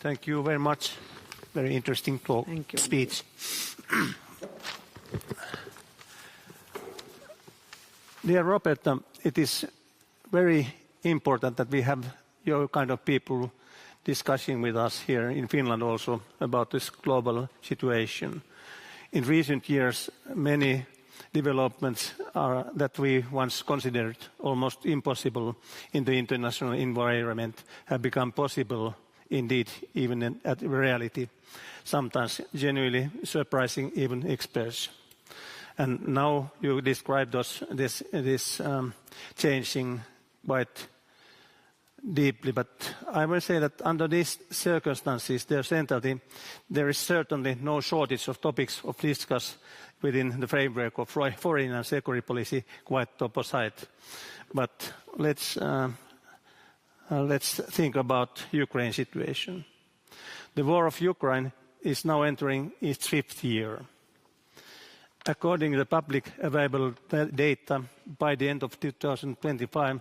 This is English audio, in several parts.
Thank you very much. Very interesting talk, speech. Dear Roberta, it is very important that we have your kind of people discussing with us here in Finland also about this global situation. In recent years, many developments that we once considered almost impossible in the international environment have become possible, indeed, even at reality, sometimes genuinely surprising even experts. And now you described this changing quite deeply, but I will say that under these circumstances, there is certainly no shortage of topics of discuss within the framework of foreign and security policy, quite the opposite. But let's think about Ukraine situation. The war of Ukraine is now entering its 5th year. According to the public available data, by the end of 2025,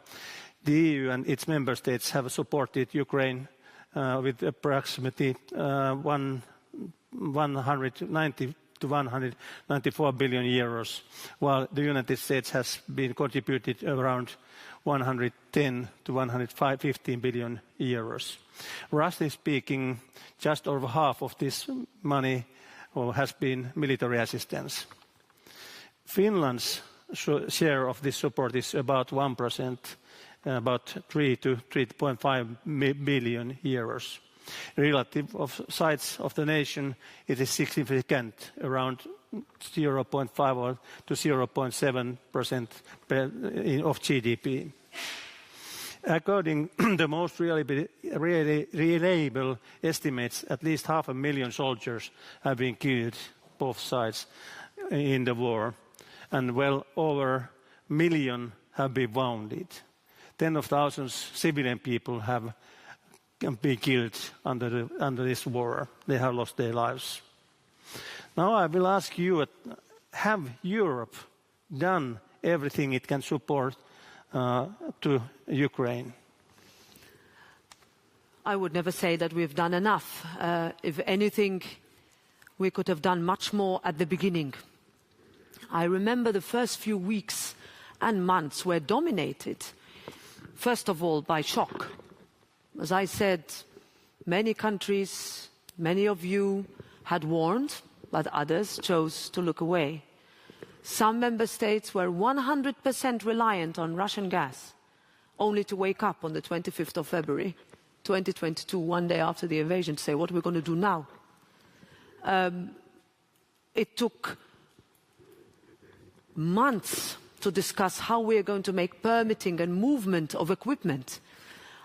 the EU and its member states have supported Ukraine with approximately 190 to 194 billion euros, while the United States has been contributed around 110 to 115 billion euros. Roughly speaking, just over half of this money has been military assistance. Finland's share of this support is about 1%, about 3 to 3.5 billion euros. Relative of size of the nation, it is significant, around 0.5 to 0.7% of GDP. According to the most reliable estimates, at least 500,000 soldiers have been killed, both sides, in the war, and well over 1 million have been wounded. Tens of thousands of civilian people have been killed under this war. They have lost their lives. Now I will ask you, have Europe done everything it can support to Ukraine? I would never say that we've done enough. If anything, we could have done much more at the beginning. I remember the first few weeks and months were dominated, first of all, by shock. As I said, many countries, many of you had warned, but others chose to look away. Some member states were 100% reliant on Russian gas, only to wake up on the 25th of February 2022, one day after the invasion, to say, what are we going to do now? It took months to discuss how we are going to make permitting and movement of equipment.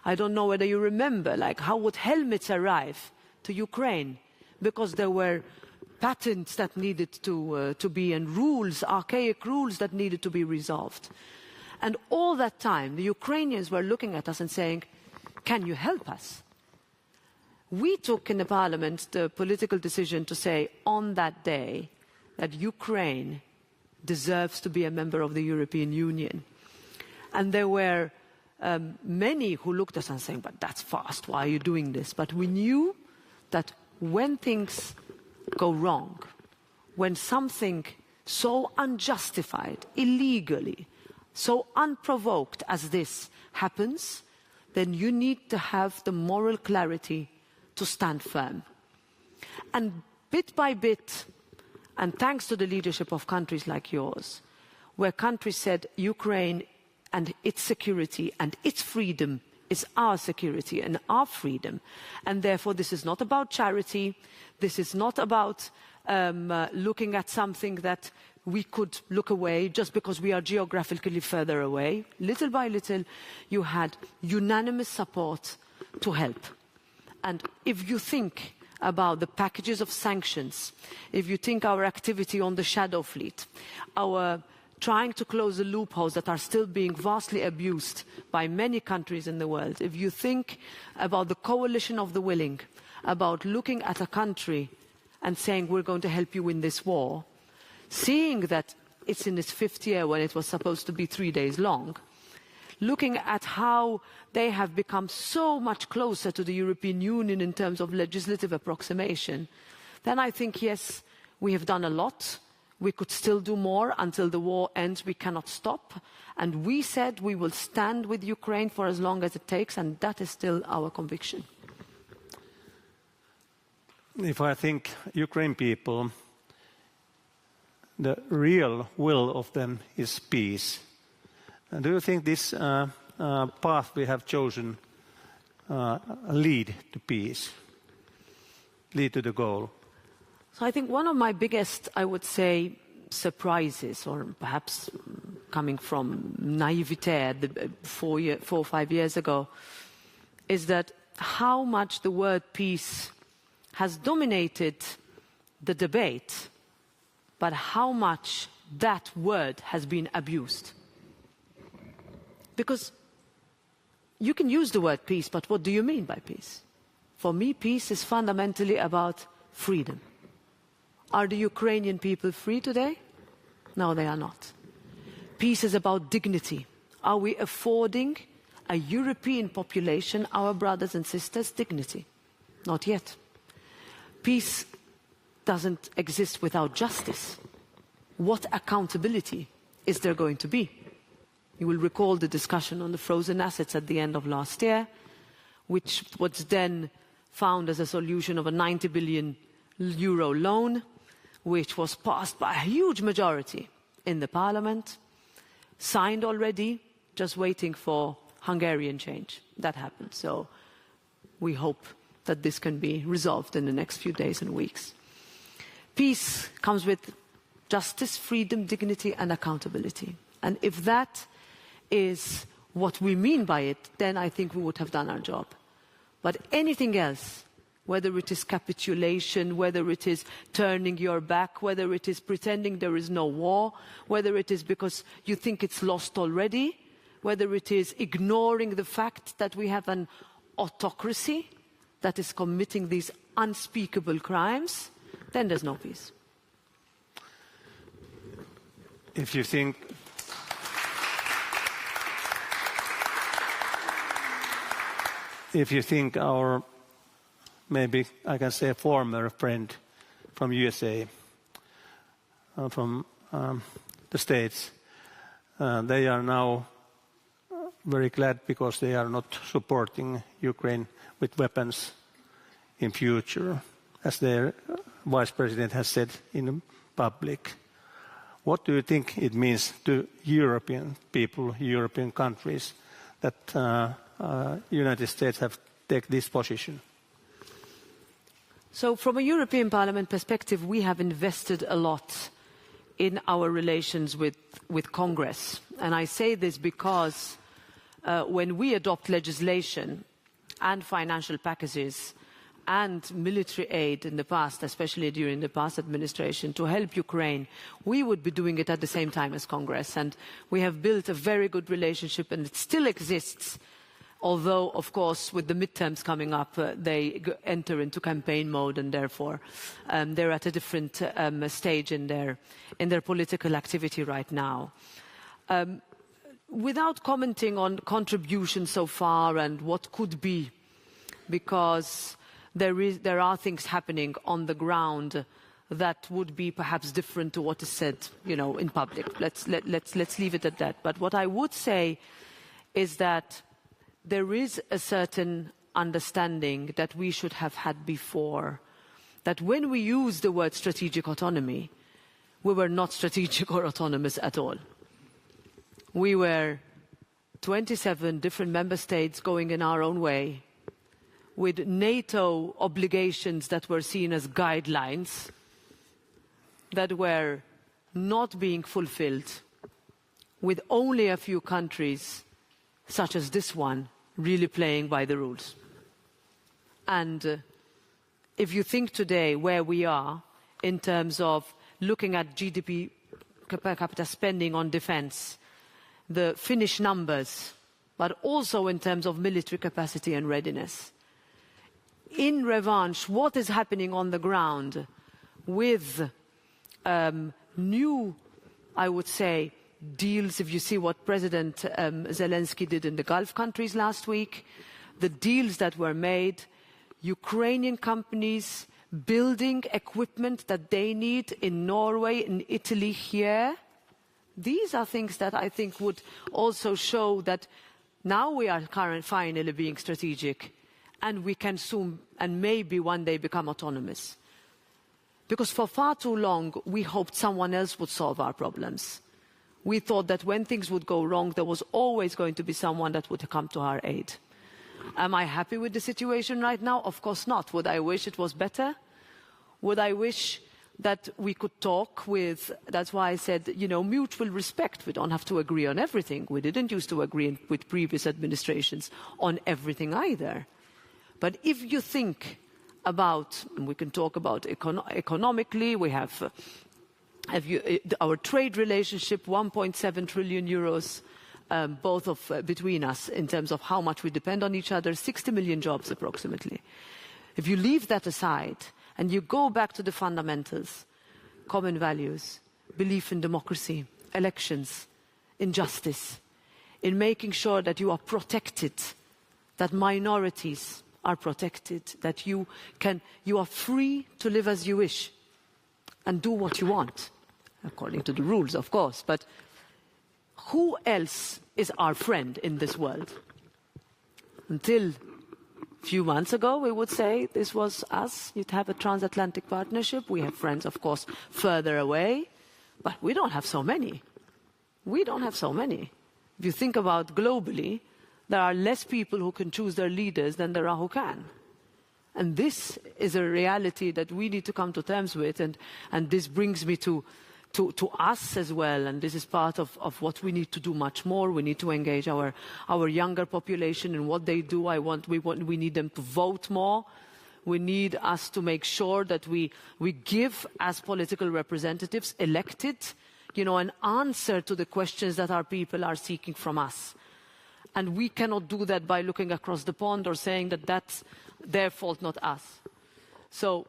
I don't know whether you remember, like, how would helmets arrive to Ukraine? Because there were patents that needed to be, and rules, archaic rules that needed to be resolved. And all that time, the Ukrainians were looking at us and saying, can you help us? We took in the parliament the political decision to say on that day that Ukraine deserves to be a member of the European Union. And there were many who looked at us and saying, but that's fast, why are you doing this? But we knew that when things go wrong, when something so unjustified, illegally, so unprovoked as this happens, then you need to have the moral clarity to stand firm. And bit by bit, and thanks to the leadership of countries like yours, where countries said Ukraine and its security and its freedom is our security and our freedom. And therefore this is not about charity, this is not about looking at something that we could look away just because we are geographically further away. Little by little, you had unanimous support to help. And if you think about the packages of sanctions, if you think our activity on the shadow fleet, our trying to close the loopholes that are still being vastly abused by many countries in the world, if you think about the coalition of the willing, about looking at a country and saying we're going to help you win this war, seeing that it's in its 5th year when it was supposed to be 3 days long, looking at how they have become so much closer to the European Union in terms of legislative approximation, then I think, yes, we have done a lot. We could still do more. Until the war ends, we cannot stop. And we said we will stand with Ukraine for as long as it takes, and that is still our conviction. If I think Ukraine people, the real will of them is peace. Do you think this path we have chosen lead to peace, lead to the goal? So I think one of my biggest, I would say, surprises, or perhaps coming from naivete 4 or 5 years ago, is that how much the word peace has dominated the debate, but how much that word has been abused. Because you can use the word peace, but what do you mean by peace? For me, peace is fundamentally about freedom. Are the Ukrainian people free today? No, they are not. Peace is about dignity. Are we affording a European population, our brothers and sisters, dignity? Not yet. Peace doesn't exist without justice. What accountability is there going to be? You will recall the discussion on the frozen assets at the end of last year, which was then found as a solution of a 90 billion euro loan, which was passed by a huge majority in the parliament, signed already, just waiting for Hungarian change. That happened. So we hope that this can be resolved in the next few days and weeks. Peace comes with justice, freedom, dignity, and accountability. And if that is what we mean by it, then I think we would have done our job. But anything else, whether it is capitulation, whether it is turning your back, whether it is pretending there is no war, whether it is because you think it's lost already, whether it is ignoring the fact that we have an autocracy that is committing these unspeakable crimes, then there's no peace. If you think our, maybe I can say, former friend from USA, from the States, they are now very glad because they are not supporting Ukraine with weapons in future, as their vice president has said in public. What do you think it means to European people, European countries, that United States have taken this position? So from a European Parliament perspective, we have invested a lot in our relations with Congress. And I say this because when we adopt legislation and financial packages and military aid in the past, especially during the past administration, to help Ukraine, we would be doing it at the same time as Congress. And we have built a very good relationship, and it still exists, although, of course, with the midterms coming up, they enter into campaign mode, and therefore they're at a different stage in their political activity right now. Without commenting on contributions so far and what could be, because there are things happening on the ground that would be perhaps different to what is said, in public. Let's leave it at that. But what I would say is that there is a certain understanding that we should have had before, that when we use the word strategic autonomy, we were not strategic or autonomous at all. We were 27 different member states going in our own way, with NATO obligations that were seen as guidelines that were not being fulfilled, with only a few countries, such as this one, really playing by the rules. And if you think today where we are in terms of looking at GDP per capita spending on defense, the Finnish numbers, but also in terms of military capacity and readiness, in revanche, what is happening on the ground with new, I would say, deals, if you see what President Zelensky did in the Gulf countries last week, the deals that were made, Ukrainian companies building equipment that they need in Norway, in Italy, here. These are things that I think would also show that now we are finally being strategic, and we can soon and maybe one day become autonomous. Because for far too long, we hoped someone else would solve our problems. We thought that when things would go wrong, there was always going to be someone that would come to our aid. Am I happy with the situation right now? Of course not. Would I wish it was better? Would I wish that we could talk with, that's why I said, you know, mutual respect. We don't have to agree on everything. We didn't used to agree with previous administrations on everything either. But if you think about, and we can talk about economically, we have our trade relationship, 1.7 trillion euros, between us in terms of how much we depend on each other, 60 million jobs approximately. If you leave that aside and you go back to the fundamentals, common values, belief in democracy, elections, in justice, in making sure that you are protected, that minorities are protected, that you are free to live as you wish and do what you want, according to the rules, of course. But who else is our friend in this world? Until a few months ago, we would say this was us. You'd have a transatlantic partnership. We have friends, of course, further away, but we don't have so many. We don't have so many. If you think about globally, there are less people who can choose their leaders than there are who can. And this is a reality that we need to come to terms with, and this brings me to us as well, and this is part of what we need to do much more. We need to engage our younger population in what they do. We need them to vote more. We need us to make sure that we give, as political representatives elected, you know, an answer to the questions that our people are seeking from us. And we cannot do that by looking across the pond or saying that that's their fault, not us. So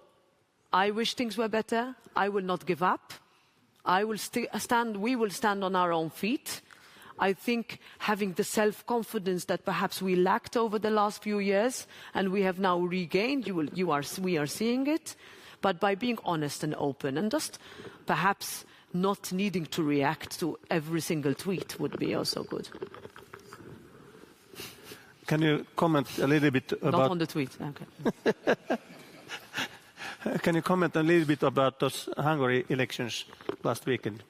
I wish things were better. I will not give up. We will stand on our own feet. I think having the self-confidence that perhaps we lacked over the last few years and we have now regained, we are seeing it, but by being honest and open and just perhaps not needing to react to every single tweet would be also good. Can you comment a little bit about... Not on the tweet, okay. Can you comment a little bit about those Hungary elections last weekend?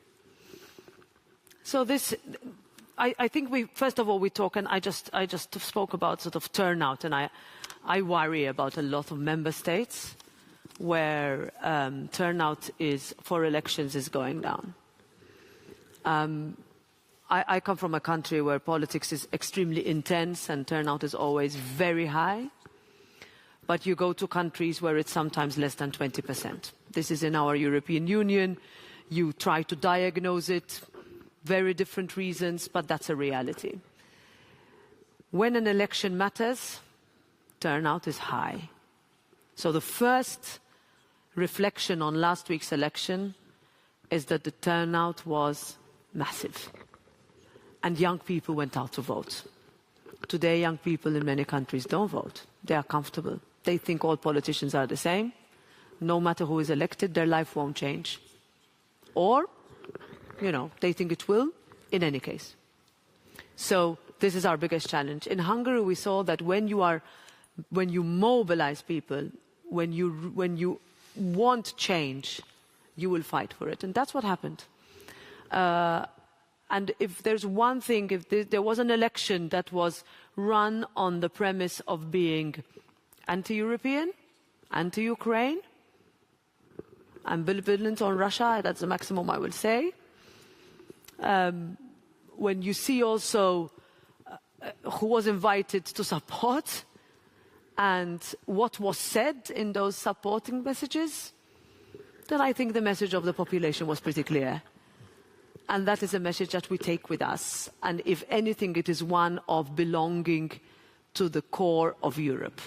So this, I think first of all we talk, and I just spoke about sort of turnout, and I worry about a lot of member states where turnout for elections is going down. I come from a country where politics is extremely intense and turnout is always very high. But you go to countries where it's sometimes less than 20%. This is in our European Union. You try to diagnose it, very different reasons, but that's a reality. When an election matters, turnout is high. So the first reflection on last week's election is that the turnout was massive. And young people went out to vote. Today, young people in many countries don't vote. They are comfortable. They think all politicians are the same. No matter who is elected, their life won't change. Or, you know, they think it will in any case. So this is our biggest challenge. In Hungary, we saw that when you mobilize people, when you want change, you will fight for it. And that's what happened. And if there's one thing, if there was an election that was run on the premise of being anti-European, anti-Ukraine, ambivalent on Russia, that's the maximum I will say. When you see also who was invited to support and what was said in those supporting messages, then I think the message of the population was pretty clear. And that is a message that we take with us. And if anything, it is one of belonging to the core of Europe.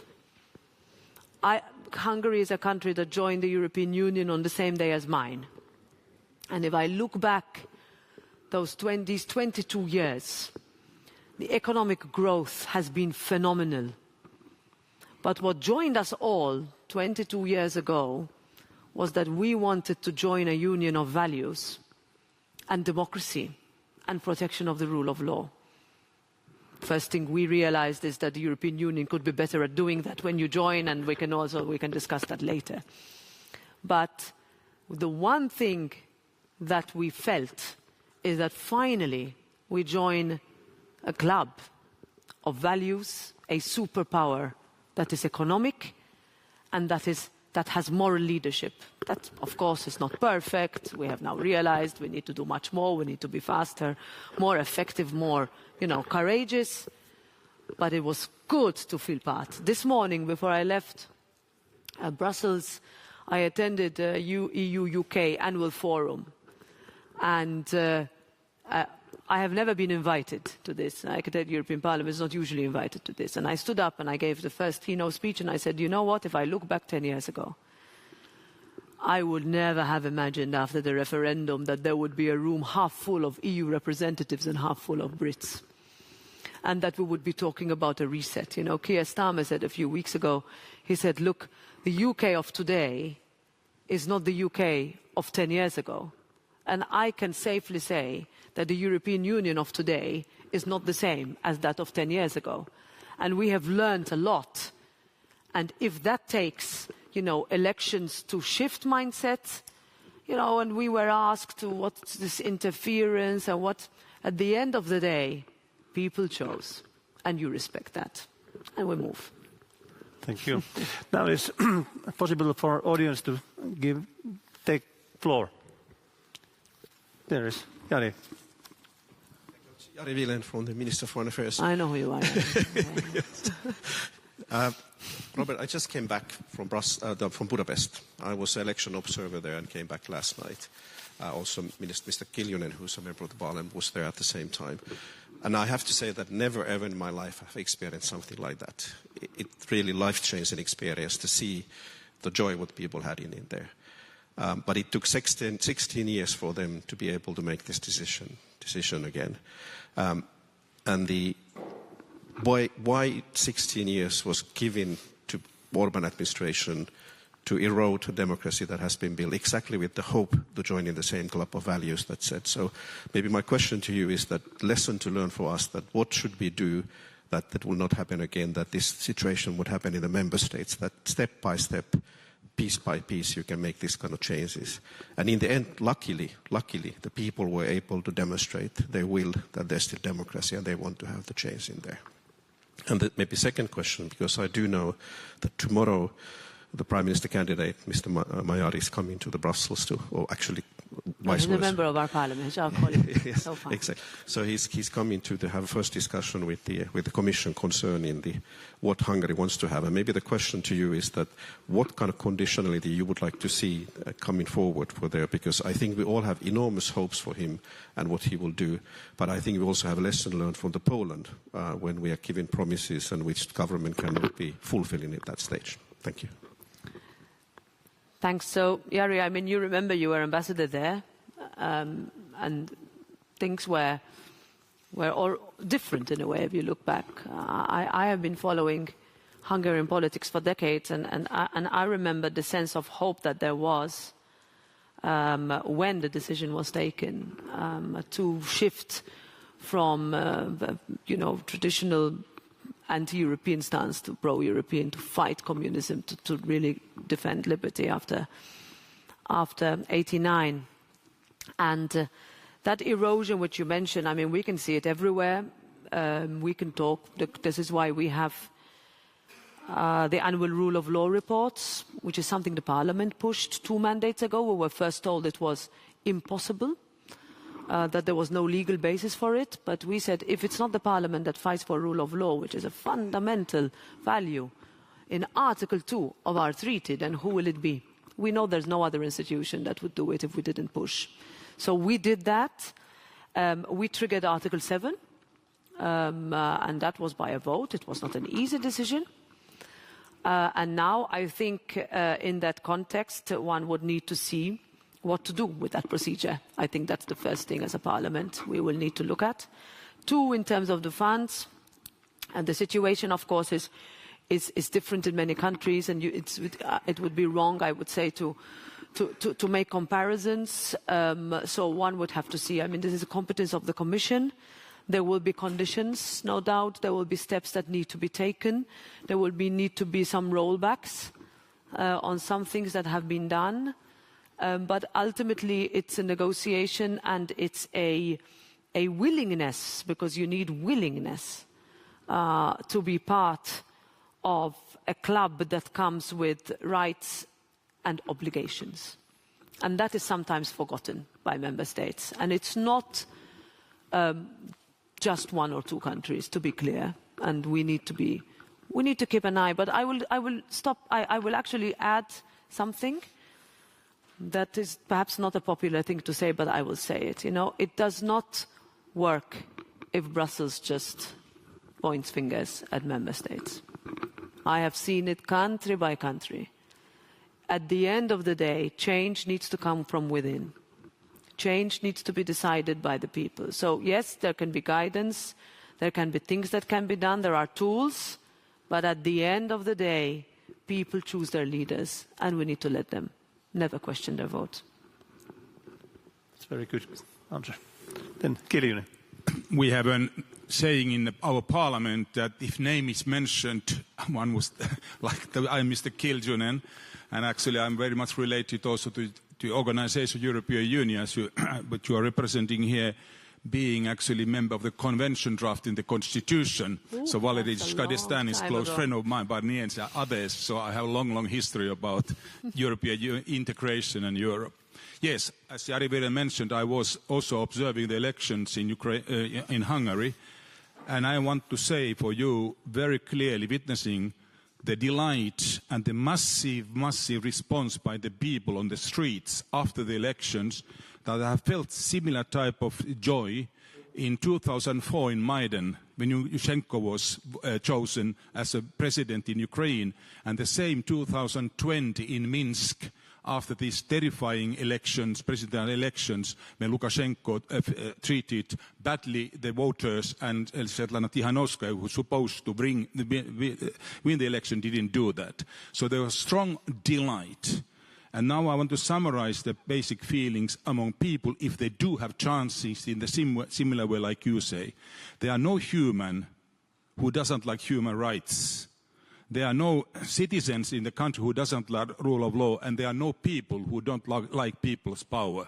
Hungary is a country that joined the European Union on the same day as mine. And if I look back these 22 years, the economic growth has been phenomenal. But what joined us all 22 years ago was that we wanted to join a union of values and democracy and protection of the rule of law. First thing we realized is that the European Union could be better at doing that when you join, and we can discuss that later. But the one thing that we felt is that finally we join a club of values, a superpower that is economic and that has moral leadership. That, of course, is not perfect. We have now realized we need to do much more. We need to be faster, more effective, more, courageous. But it was good to feel part. This morning, before I left Brussels, I attended a EU-UK annual forum. And I have never been invited to this. I can tell the European Parliament is not usually invited to this. And I stood up and I gave the first keynote speech and I said, you know what, if I look back 10 years ago, I would never have imagined after the referendum that there would be a room half full of EU representatives and half full of Brits. And that we would be talking about a reset. Keir Starmer said a few weeks ago, he said, look, the UK of today is not the UK of 10 years ago. And I can safely say that the European Union of today is not the same as that of 10 years ago. And we have learned a lot. And if that takes, elections to shift mindsets, and we were asked to what's this interference and what, at the end of the day, people chose. And you respect that. And we move. Thank you. Now it's possible for audience to take floor. There is Jari. Jari Vilen from the Minister of Foreign Affairs. I know who you are. Robert, I just came back from Budapest. I was an election observer there and came back last night. Also, Mr. Kiljunen, who's a member of the Parliament, was there at the same time. And I have to say that never ever in my life have I experienced something like that. It really life-changing experience to see the joy what people had in there. But it took 16 years for them to be able to make this decision again. And the why 16 years was given to Orban administration to erode a democracy that has been built exactly with the hope to join in the same club of values that said. So maybe my question to you is that lesson to learn for us, that what should we do that will not happen again, that this situation would happen in the member states, that step by step, piece by piece, you can make these kind of changes. And in the end, luckily, the people were able to demonstrate their will that there's still democracy and they want to have the change in there. And maybe second question, because I do know that tomorrow the Prime Minister candidate, Mr. Major, is coming to the Brussels or actually vice versa. He's a member of our Parliament, our colleague. Yes, so far. Exactly. So he's coming to have a first discussion with the Commission concerning what Hungary wants to have. And maybe the question to you is that what kind of conditionality you would like to see coming forward for there, because I think we all have enormous hopes for him and what he will do. But I think we also have a lesson learned from the Poland when we are giving promises and which government cannot be fulfilling at that stage. Thank you. Thanks. So, Jari, I mean, you remember you were ambassador there, and things were all different in a way if you look back. I have been following Hungarian politics for decades, and I remember the sense of hope that there was when the decision was taken to shift from, traditional anti-European stance to pro-European, to fight communism, to really defend liberty after 89. And that erosion which you mentioned, I mean, we can see it everywhere. We can talk. This is why we have the annual rule of law reports, which is something the Parliament pushed 2 mandates ago. We were first told it was impossible, that there was no legal basis for it. But we said, if it's not the Parliament that fights for rule of law, which is a fundamental value in Article 2 of our treaty, then who will it be? We know there's no other institution that would do it if we didn't push. So we did that. We triggered Article 7, and that was by a vote. It was not an easy decision. And now I think in that context, one would need to see what to do with that procedure. I think that's the first thing as a parliament we will need to look at. 2, in terms of the funds, and the situation, of course, is different in many countries, and it would be wrong, I would say, to make comparisons. So one would have to see. I mean, this is a competence of the Commission. There will be conditions, no doubt. There will be steps that need to be taken. There will need to be some rollbacks on some things that have been done. But ultimately, it's a negotiation, and it's a willingness, because you need willingness to be part of a club that comes with rights and obligations. And that is sometimes forgotten by member states. And it's not just 1 or 2 countries, to be clear. And we need to keep an eye. But I will stop. I will actually add something that is perhaps not a popular thing to say, but I will say it. You know, it does not work if Brussels just points fingers at member states. I have seen it country by country. At the end of the day, change needs to come from within. Change needs to be decided by the people. So yes, there can be guidance, there can be things that can be done, there are tools, but at the end of the day, people choose their leaders, and we need to let them never question their vote. That's a very good answer. Then Kiljunen. We have a saying in our parliament that if name is mentioned, one was like I'm Mr. Kiljunen, and actually I'm very much related also to organization European Union, but you are representing here, being actually member of the convention drafting the constitution. Ooh, so Valery Skadestan is a close friend of mine, Barnier and others, so I have a long history about European integration and Europe. Yes, as Jari Virta mentioned, I was also observing the elections in in Hungary, and I want to say for you very clearly, witnessing the delight and the massive response by the people on the streets after the elections, that I have felt similar type of joy in 2004 in Maidan, when Yushchenko was chosen as a president in Ukraine, and the same 2020 in Minsk, after these terrifying elections, presidential elections, when Lukashenko treated badly the voters, and Svetlana Tikhanovskaya, who was supposed to win the election, didn't do that. So there was strong delight. And now I want to summarize the basic feelings among people if they do have chances in the similar way like you say. There are no human who doesn't like human rights. There are no citizens in the country who doesn't like rule of law, and there are no people who don't like people's power.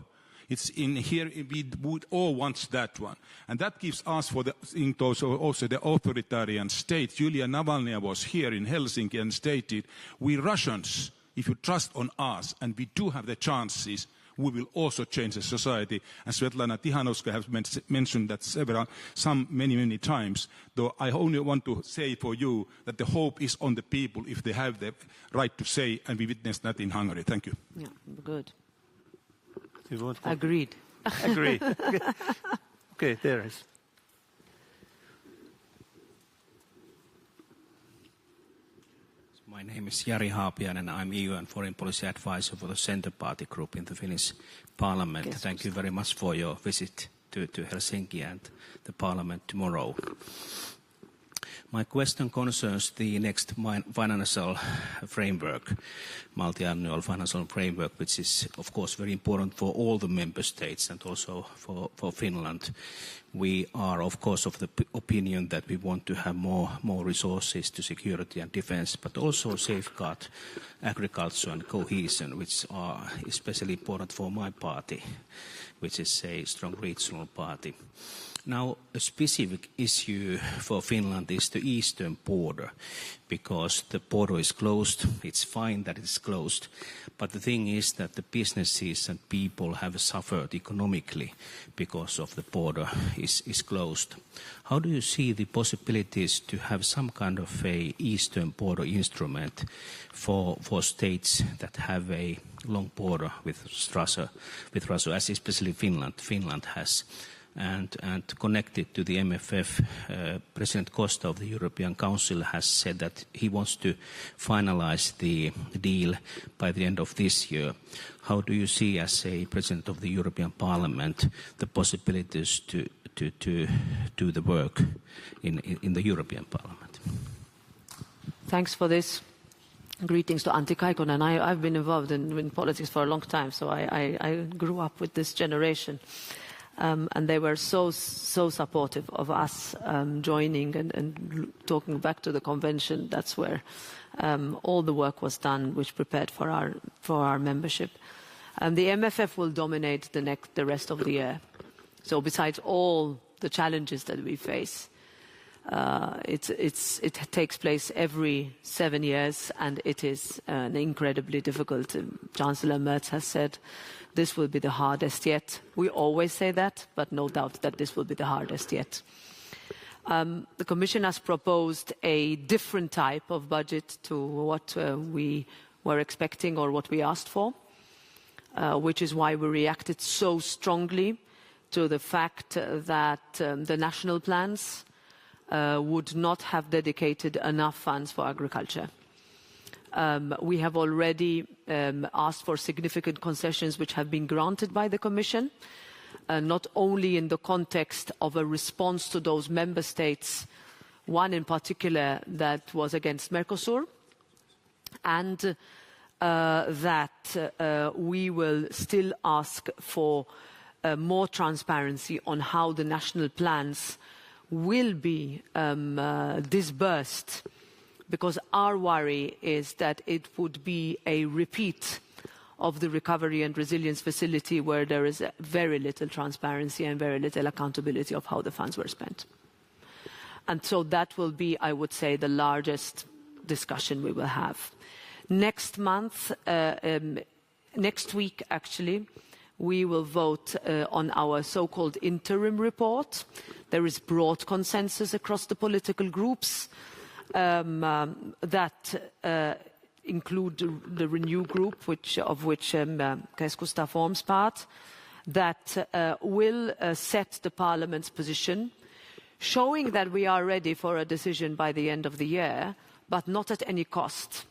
It's in here, we would all want that one. And that gives us for the also the authoritarian state. Yulia Navalny was here in Helsinki and stated, we Russians, if you trust on us, and we do have the chances, we will also change the society. And Svetlana Tikhanovskaya has mentioned that many times. Though I only want to say for you that the hope is on the people if they have the right to say, and we witnessed that in Hungary. Thank you. Yeah, good. Agreed. Agreed. Okay, there is. My name is Jari Haapiainen, and I'm EU and Foreign Policy Advisor for the Centre Party Group in the Finnish Parliament. Yes, Thank you very much for your visit to Helsinki and the Parliament tomorrow. My question concerns the next financial framework, multi-annual financial framework, which is, of course, very important for all the member states and also for Finland. We are, of course, of the opinion that we want to have more resources to security and defense, but also safeguard agriculture and cohesion, which are especially important for my party, which is a strong regional party. Now, a specific issue for Finland is the eastern border, because the border is closed. It's fine that it's closed, but the thing is that the businesses and people have suffered economically because of the border is closed. How do you see the possibilities to have some kind of a eastern border instrument for states that have a long border with Russia, as especially Finland? Finland has And connected to the MFF, President Costa of the European Council has said that he wants to finalize the deal by the end of this year. How do you see, as a President of the European Parliament, the possibilities to do the work in the European Parliament? Thanks for this. Greetings to Antti Kaikonen. I've been involved in politics for a long time, so I grew up with this generation. And they were so supportive of us joining and talking back to the convention. That's where all the work was done, which prepared for our membership. The MFF will dominate the rest of the year. So besides all the challenges that we face, it takes place every 7 years, and it is incredibly difficult. Chancellor Merz has said this will be the hardest yet. We always say that, but no doubt that this will be the hardest yet. The Commission has proposed a different type of budget to what we were expecting or what we asked for, which is why we reacted so strongly to the fact that the national plans would not have dedicated enough funds for agriculture. We have already asked for significant concessions which have been granted by the Commission, not only in the context of a response to those member states, one in particular that was against Mercosur, and that we will still ask for more transparency on how the national plans will be disbursed, because our worry is that it would be a repeat of the Recovery and Resilience Facility, where there is very little transparency and very little accountability of how the funds were spent. And so that will be, I would say, the largest discussion we will have. Next month, next week actually, we will vote on our so-called interim report. There is broad consensus across the political groups that include the Renew group, of which Keskusta forms part, that will set the Parliament's position, showing that we are ready for a decision by the end of the year, but not at any cost.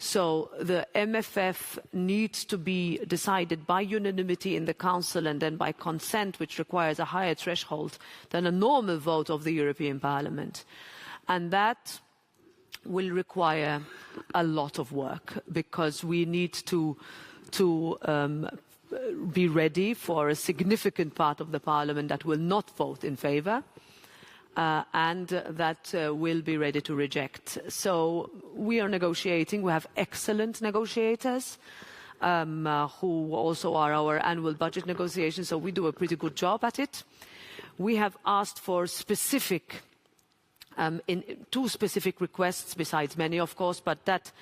So the MFF needs to be decided by unanimity in the Council and then by consent, which requires a higher threshold than a normal vote of the European Parliament. And that will require a lot of work, because we need to be ready for a significant part of the Parliament that will not vote in favour. And that will be ready to reject. So we are negotiating. We have excellent negotiators who also are our annual budget negotiations, so we do a pretty good job at it. We have asked for specific, two specific requests, besides many, of course, but that,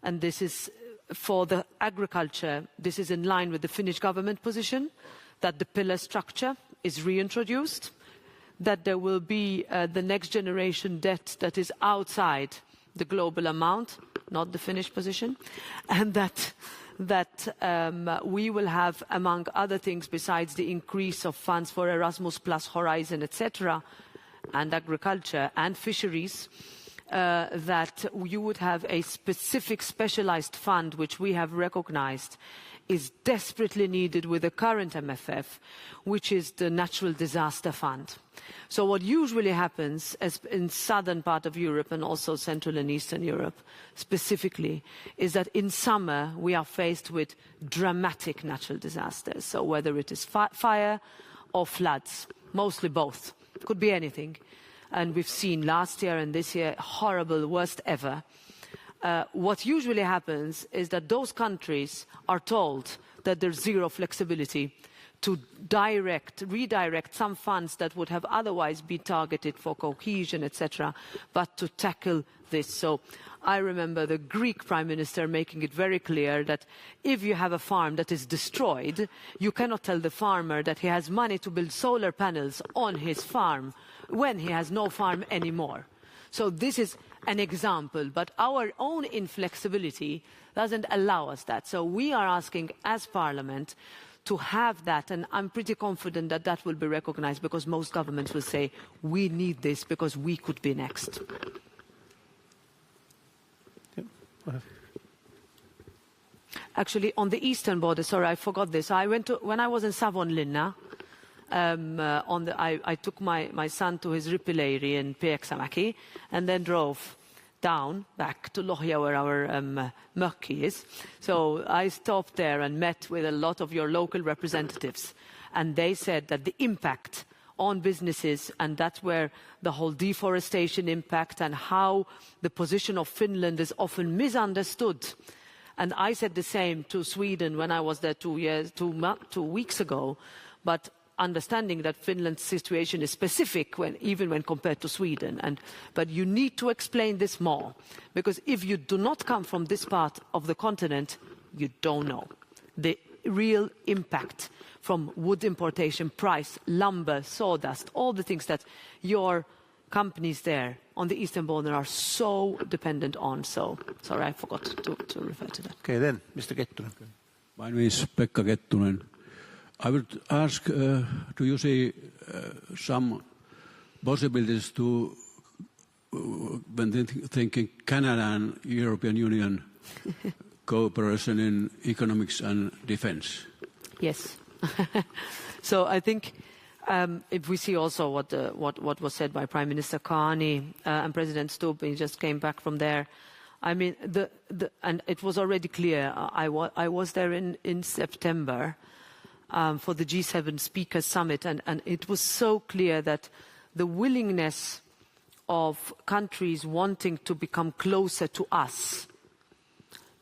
and this is for the agriculture, this is in line with the Finnish government position, that the pillar structure is reintroduced, that there will be the next generation debt that is outside the global amount, not the Finnish position, and that we will have, among other things, besides the increase of funds for Erasmus Plus, Horizon, etc., and agriculture and fisheries, that you would have a specific specialized fund, which we have recognized is desperately needed with the current MFF, which is the Natural Disaster Fund. So what usually happens in southern part of Europe and also Central and Eastern Europe specifically, is that in summer we are faced with dramatic natural disasters. So whether it is fire or floods, mostly both, it could be anything. And we've seen last year and this year horrible, worst ever. What usually happens is that those countries are told that there's zero flexibility to redirect some funds that would have otherwise been targeted for cohesion, etc., but to tackle this. So I remember the Greek Prime Minister making it very clear that if you have a farm that is destroyed, you cannot tell the farmer that he has money to build solar panels on his farm when he has no farm anymore. So this is an example, but our own inflexibility doesn't allow us that. So we are asking as Parliament to have that, and I'm pretty confident that that will be recognized, because most governments will say, we need this because we could be next. Actually, on the eastern border, sorry, I forgot this. When I was in Savonlinna, I took my son to his ripileiri in Pieksämäki and then drove down back to Lohja, where our mökki is. So I stopped there and met with a lot of your local representatives, and they said that the impact on businesses, and that's where the whole deforestation impact and how the position of Finland is often misunderstood. And I said the same to Sweden when I was there 2 weeks ago, but understanding that Finland's situation is specific even when compared to Sweden. But you need to explain this more, because if you do not come from this part of the continent, you don't know the real impact from wood importation, price, lumber, sawdust, all the things that your companies there on the eastern border are so dependent on. So, sorry, I forgot to refer to that. Okay, then, Mr. Kettunen. My name is Pekka Kettunen. I would ask, do you see some possibilities to, when thinking Canada and European Union cooperation in economics and defense? Yes. So I think if we see also what was said by Prime Minister Carney and President Stubb, he just came back from there. I mean, and it was already clear. I was there in September for the G7 Speakers Summit, and it was so clear that the willingness of countries wanting to become closer to us,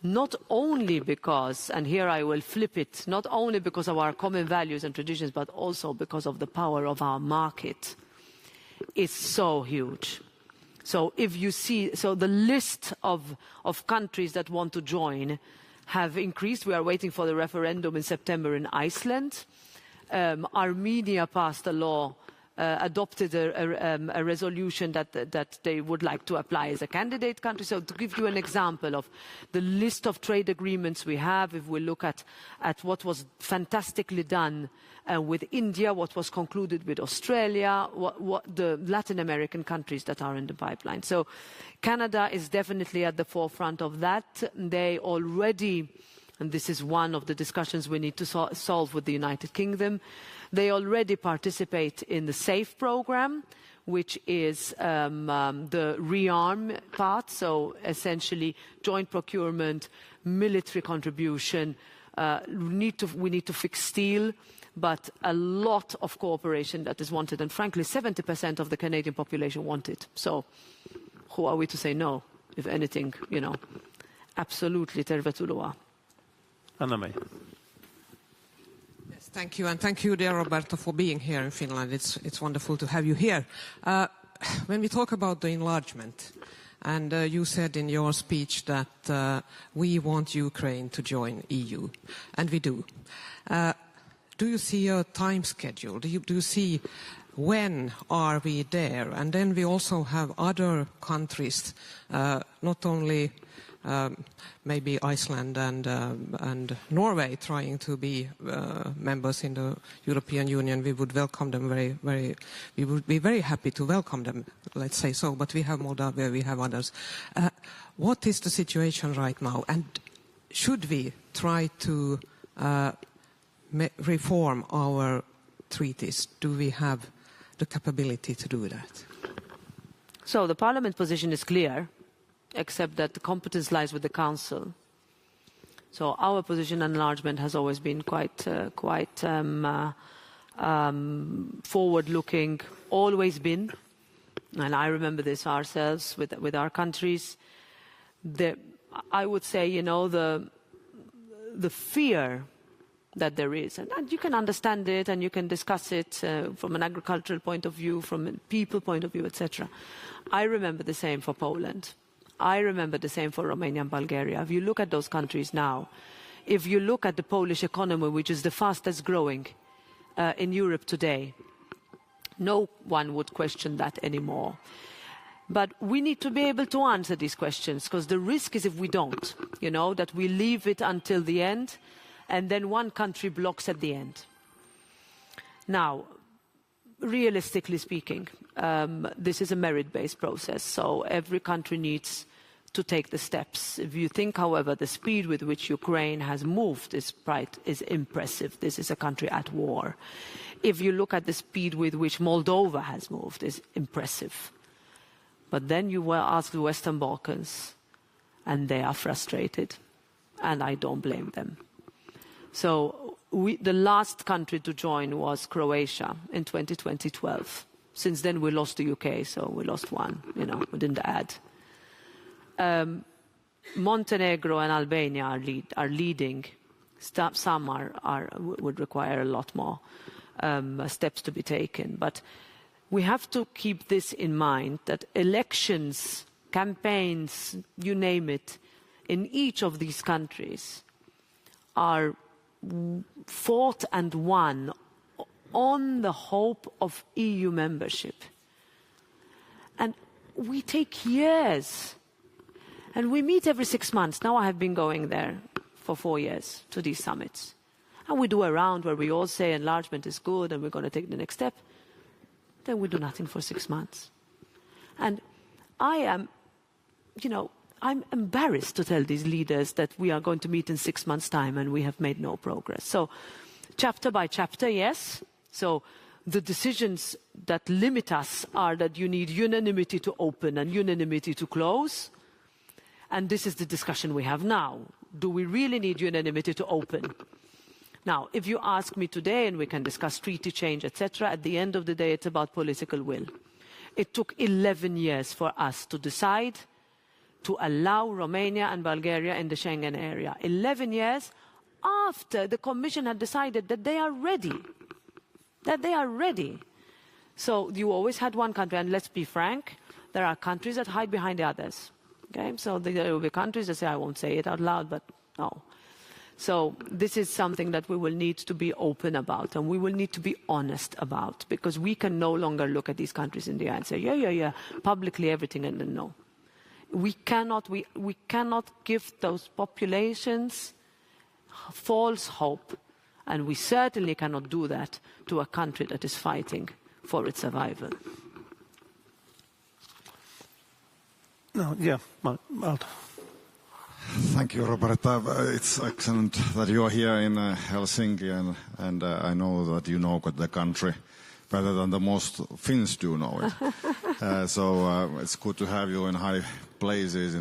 not only because, and here I will flip it, not only because of our common values and traditions, but also because of the power of our market, is so huge. So if you see, so the list of countries that want to join have increased. We are waiting for the referendum in September in Iceland. Armenia passed a law, adopted a resolution that they would like to apply as a candidate country. So to give you an example of the list of trade agreements we have, if we look at what was fantastically done with India, what was concluded with Australia, what the Latin American countries that are in the pipeline. So Canada is definitely at the forefront of that. They already, and this is one of the discussions we need to solve with the United Kingdom, they already participate in the SAFE program, which is the rearm part, so essentially joint procurement, military contribution. We need to fix steel, but a lot of cooperation that is wanted, and frankly 70% of the Canadian population want it. So who are we to say no? If anything, absolutely tervetuloa. Anna-May. Yes, thank you, and thank you, dear Roberta, for being here in Finland. It's wonderful to have you here. When we talk about the enlargement, and you said in your speech that we want Ukraine to join EU, and we do. Do you see a time schedule? Do you see when are we there? And then we also have other countries, not only maybe Iceland and Norway trying to be members in the European Union. We would welcome them we would be very happy to welcome them, let's say so, but we have Moldavia, we have others. What is the situation right now? And should we try to reform our treaties? Do we have the capability to do that? So the Parliament position is clear, except that the competence lies with the Council. So our position on enlargement has always been quite forward-looking, always been, and I remember this ourselves with our countries. I would say, the fear that there is, and you can understand it and you can discuss it from an agricultural point of view, from a people point of view, etc. I remember the same for Poland. I remember the same for Romania and Bulgaria. If you look at those countries now, if you look at the Polish economy, which is the fastest growing in Europe today, no one would question that anymore. But we need to be able to answer these questions, because the risk is if we don't, that we leave it until the end. and then one country blocks at the end. Now, realistically speaking, this is a merit-based process, so every country needs to take the steps. If you think, however, the speed with which Ukraine has moved is impressive. This is a country at war. If you look at the speed with which Moldova has moved, is impressive. But then you will ask the Western Balkans, and they are frustrated, and I don't blame them. So the last country to join was Croatia in 2012. Since then we lost the UK, so we lost one, we didn't add. Montenegro and Albania are leading. Some would require a lot more steps to be taken. But we have to keep this in mind, that elections, campaigns, you name it, in each of these countries are fought and won on the hope of EU membership. And we take years. And we meet every 6 months. Now I have been going there for 4 years to these summits. And we do a round where we all say enlargement is good and we're going to take the next step. Then we do nothing for 6 months. And I'm embarrassed to tell these leaders that we are going to meet in 6 months' time and we have made no progress. So chapter by chapter, yes. So the decisions that limit us are that you need unanimity to open and unanimity to close. And this is the discussion we have now. Do we really need unanimity to open? Now, if you ask me today, and we can discuss treaty change, etc., at the end of the day, it's about political will. It took 11 years for us to decide to allow Romania and Bulgaria in the Schengen area. 11 years after the Commission had decided that they are ready. So you always had one country, and let's be frank, there are countries that hide behind the others. Okay, so there will be countries that say, I won't say it out loud, but no. So this is something that we will need to be open about, and we will need to be honest about, because we can no longer look at these countries in the eye and say, yeah, publicly everything, and then no. We cannot give those populations false hope, and we certainly cannot do that to a country that is fighting for its survival. No, yeah, Malta. Thank you, Roberta. It's excellent that you are here in Helsinki, and I know that you know the country better than the most Finns do know it. So it's good to have you in high places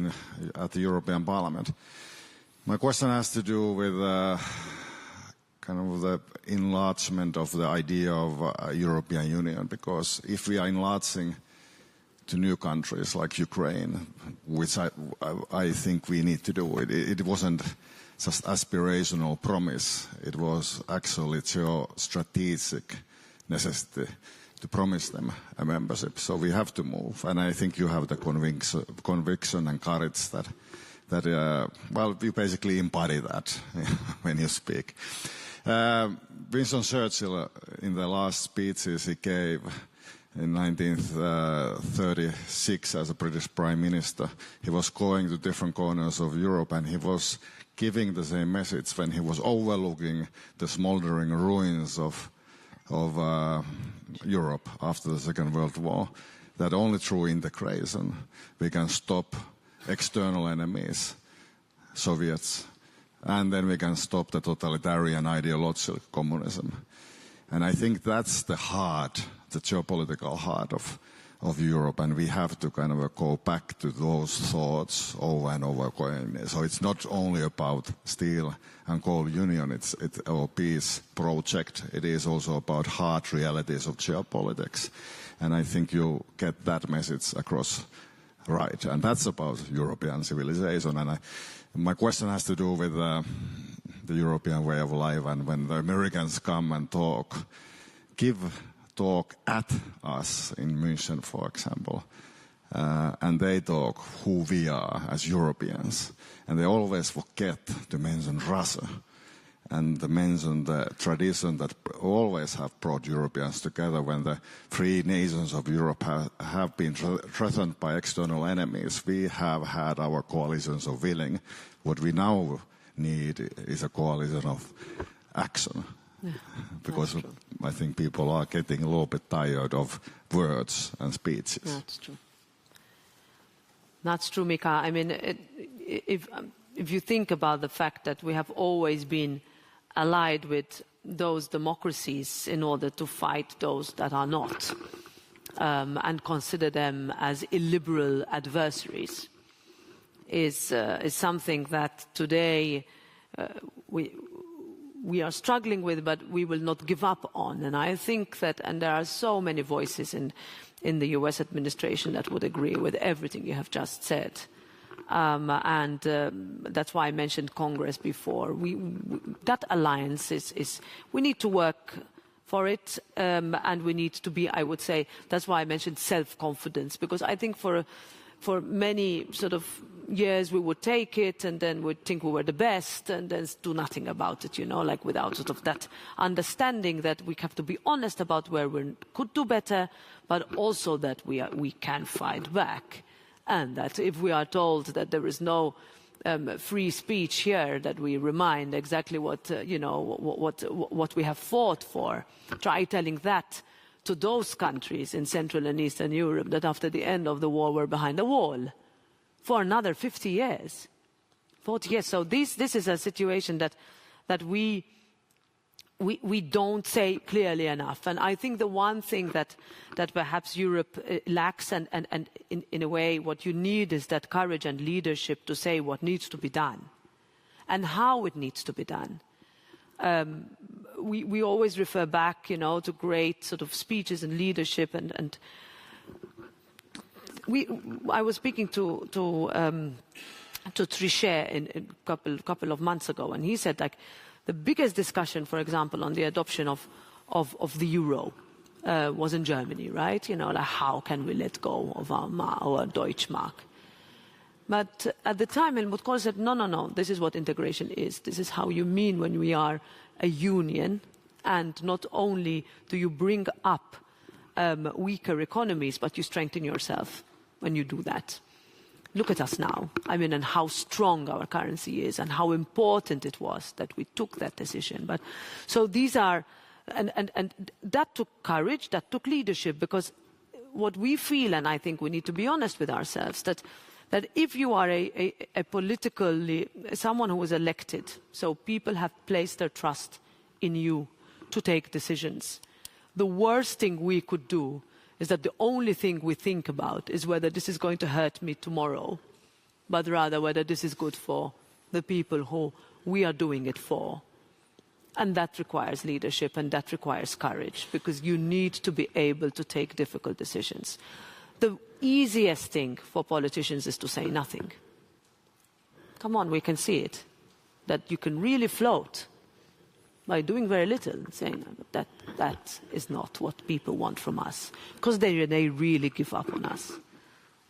at the European Parliament. My question has to do with kind of the enlargement of the idea of European Union, because if we are enlarging to new countries like Ukraine, which I think we need to do. It wasn't just aspirational promise. It was actually strategic necessity to promise them a membership. So we have to move. And I think you have the conviction and courage that you basically embody that when you speak. Winston Churchill, in the last speeches he gave, in 1936, as a British Prime Minister, he was going to different corners of Europe, and he was giving the same message when he was overlooking the smoldering ruins of Europe after the Second World War, that only through integration we can stop external enemies, Soviets, and then we can stop the totalitarian ideological communism. And I think that's the heart, the geopolitical heart of Europe, and we have to kind of go back to those thoughts over and over again. So it's not only about steel and coal union, it's our peace project. It is also about hard realities of geopolitics. And I think you get that message across right. And that's about European civilization. And my question has to do with the European way of life, and when the Americans come and talk at us in München, for example, and they talk who we are as Europeans, and they always forget to mention Russia and to mention the tradition that always have brought Europeans together. When the three nations of Europe have been threatened by external enemies, we have had our coalitions of willing. What we now need is a coalition of action. Yeah, because I think people are getting a little bit tired of words and speeches. That's true. That's true, Mika. I mean, if you think about the fact that we have always been allied with those democracies in order to fight those that are not, and consider them as illiberal adversaries, is something that today we are struggling with, but we will not give up on. And I think that, and there are so many voices in the US administration that would agree with everything you have just said. That's why I mentioned Congress before. That alliance is we need to work for it, and we need to be, I would say, that's why I mentioned self-confidence, because I think for many sort of years we would take it and then we'd think we were the best and then do nothing about it, like without sort of that understanding that we have to be honest about where we could do better, but also that we can fight back. And that if we are told that there is no free speech here, that we remind exactly what we have fought for. Try telling that to those countries in Central and Eastern Europe that after the end of the war were behind the wall for another 50 years, 40 years. So this is a situation that we don't say clearly enough. And I think the one thing that perhaps Europe lacks, and in a way what you need is that courage and leadership to say what needs to be done and how it needs to be done. We always refer back, to great sort of speeches and leadership, and I was speaking to Trichet a couple of months ago, and he said, like, the biggest discussion, for example, on the adoption of the euro was in Germany, right? Like how can we let go of our Deutschmark? But at the time, Helmut Kohl said, no, this is what integration is. This is how you mean when we are a union, and not only do you bring up weaker economies, but you strengthen yourself when you do that. Look at us now, and how strong our currency is and how important it was that we took that decision. But so these are, and that took courage, that took leadership, because what we feel, and I think we need to be honest with ourselves, that if you are a politically, someone who is elected, so people have placed their trust in you to take decisions, the worst thing we could do is that the only thing we think about is whether this is going to hurt me tomorrow, but rather whether this is good for the people who we are doing it for. And that requires leadership, and that requires courage, because you need to be able to take difficult decisions. The easiest thing for politicians is to say nothing. Come on, we can see it, that you can really float by doing very little, saying that is not what people want from us, because they really give up on us.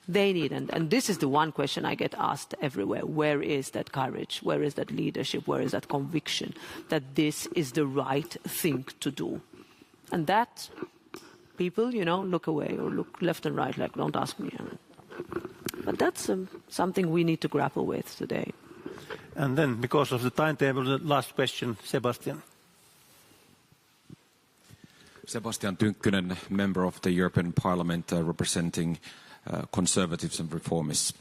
They need, and this is the one question I get asked everywhere: where is that courage? Where is that leadership? Where is that conviction that this is the right thing to do? And that people, look away or look left and right, like, don't ask me. But that's something we need to grapple with today. And then, because of the timetable, the last question, Sebastian. Sebastian Tynkkynen, member of the European Parliament, representing Conservatives and Reformists.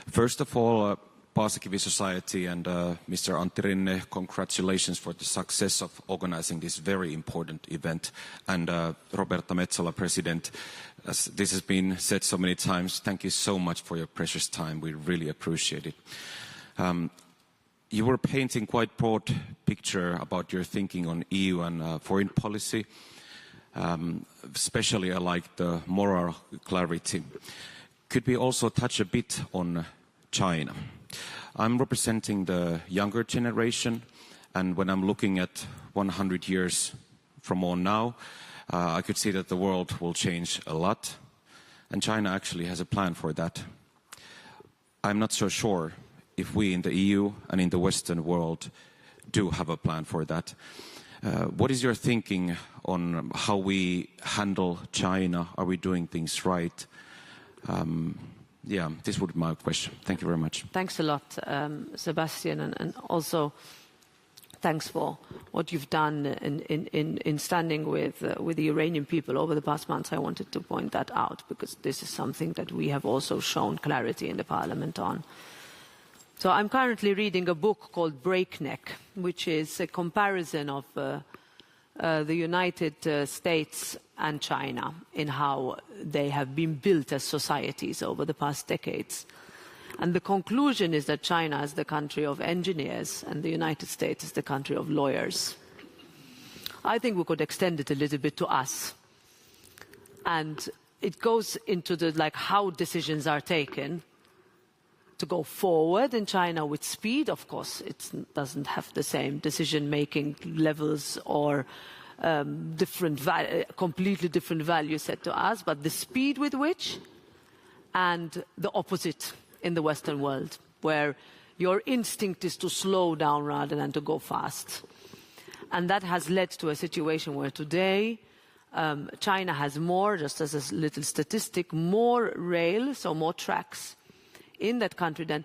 First of all, Paasikivi Society and Mr. Antti Rinne, congratulations for the success of organizing this very important event. And Roberta Metsola, President, as this has been said so many times, thank you so much for your precious time. We really appreciate it. You were painting quite broad picture about your thinking on EU and foreign policy. Especially I like the moral clarity. Could we also touch a bit on China? I'm representing the younger generation, and when I'm looking at 100 years from on now, I could see that the world will change a lot, and China actually has a plan for that. I'm not so sure if we in the EU and in the Western world do have a plan for that. What is your thinking on how we handle China? Are we doing things right? Yeah, this would be my question. Thank you very much. Thanks a lot, Sebastian, and also thanks for what you've done in standing with the Iranian people over the past months. I wanted to point that out because this is something that we have also shown clarity in the Parliament on. So I'm currently reading a book called Breakneck, which is a comparison of the United States and China in how they have been built as societies over the past decades. And the conclusion is that China is the country of engineers and the United States is the country of lawyers. I think we could extend it a little bit to us. And it goes into how decisions are taken to go forward in China with speed. Of course, it doesn't have the same decision-making levels or completely different value set to us, but the speed with which, and the opposite in the Western world, where your instinct is to slow down rather than to go fast. And that has led to a situation where today China has more, just as a little statistic, more rail, so more tracks in that country than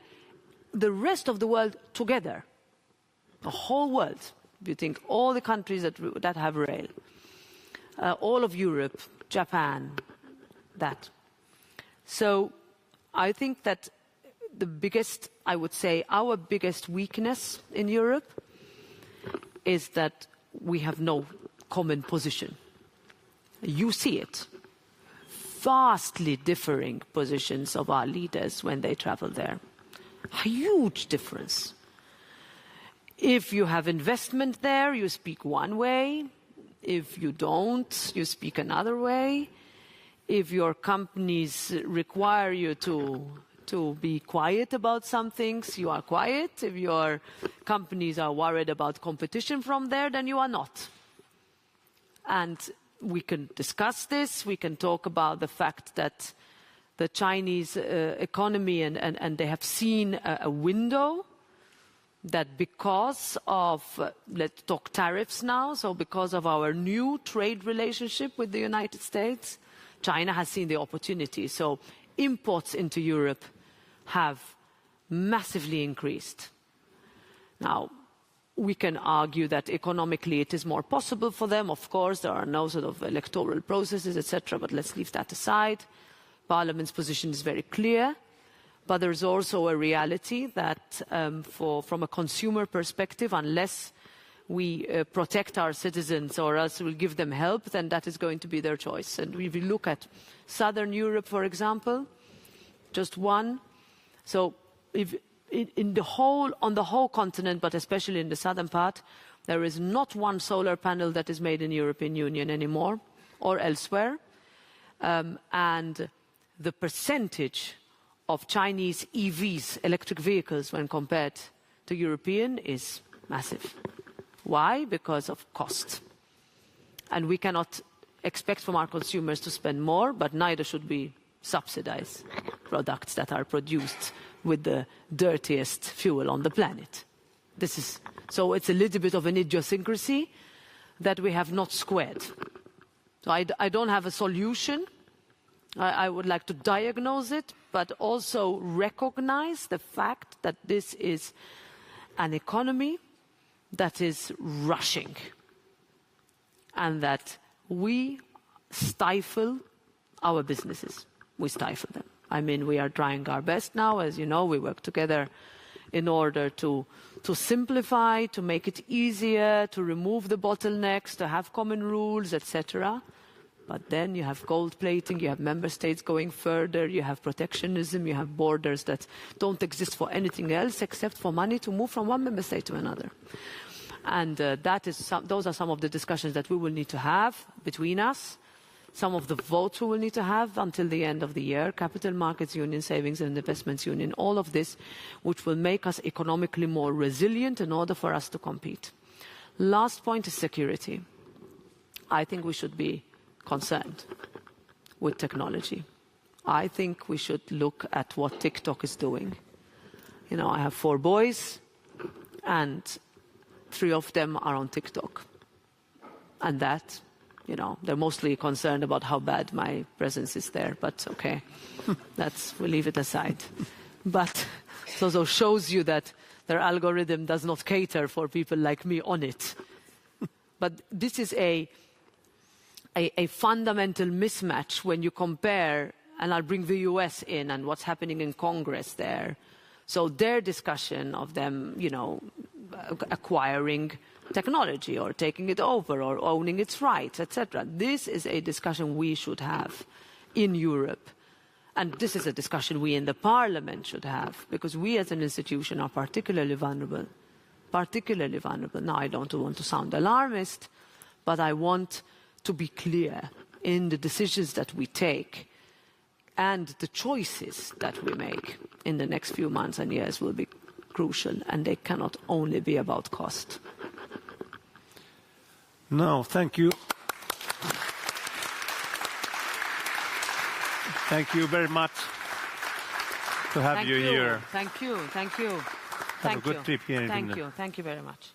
the rest of the world together. The whole world, if you think all the countries that have rail, all of Europe, Japan, that. So I think that the biggest, I would say, our biggest weakness in Europe is that we have no common position. You see it. Vastly differing positions of our leaders when they travel there. A huge difference. If you have investment there, you speak one way. If you don't, you speak another way. If your companies require you to be quiet about some things, you are quiet. If your companies are worried about competition from there, then you are not. And we can discuss this. We can talk about the fact that the Chinese economy and they have seen a window that because of, let's talk tariffs now, so because of our new trade relationship with the United States, China has seen the opportunity. So imports into Europe have massively increased. Now, we can argue that economically it is more possible for them. Of course, there are no sort of electoral processes, etc., but let's leave that aside. Parliament's position is very clear, but there's also a reality that from a consumer perspective, unless we protect our citizens or else we'll give them help, then that is going to be their choice. And if we look at Southern Europe, for example, just one. So if on the whole continent, but especially in the southern part, there is not one solar panel that is made in the European Union anymore or elsewhere. And the percentage of Chinese EVs, electric vehicles, when compared to European is massive. Why? Because of cost. And we cannot expect from our consumers to spend more, but neither should we subsidize products that are produced with the dirtiest fuel on the planet. So it's a little bit of an idiosyncrasy that we have not squared. So I don't have a solution. I would like to diagnose it, but also recognize the fact that this is an economy that is rushing and that we stifle our businesses. We stifle them. I mean, we are trying our best now. As you know, we work together in order to simplify, to make it easier, to remove the bottlenecks, to have common rules, etc. But then you have gold plating, you have member states going further, you have protectionism, you have borders that don't exist for anything else except for money to move from one member state to another. And those are some of the discussions that we will need to have between us. Some of the votes we will need to have until the end of the year, Capital Markets Union, Savings and Investments Union, all of this, which will make us economically more resilient in order for us to compete. Last point is security. I think we should be concerned with technology. I think we should look at what TikTok is doing. You know, I have 4 boys, and 3 of them are on TikTok. And that You know, they're mostly concerned about how bad my presence is there, but okay, we'll leave it aside. But it also shows you that their algorithm does not cater for people like me on it. But this is a fundamental mismatch when you compare, and I'll bring the US in and what's happening in Congress there. So their discussion of them, you know, acquiring technology or taking it over or owning its rights, etc. This is a discussion we should have in Europe. And this is a discussion we in the Parliament should have, because we as an institution are particularly vulnerable. Particularly vulnerable. Now, I don't want to sound alarmist, but I want to be clear in the decisions that we take, and the choices that we make in the next few months and years will be crucial, and they cannot only be about cost. No, thank you. Thank you very much to have you here. Thank you. Have a good trip here in Finland. Thank you very much.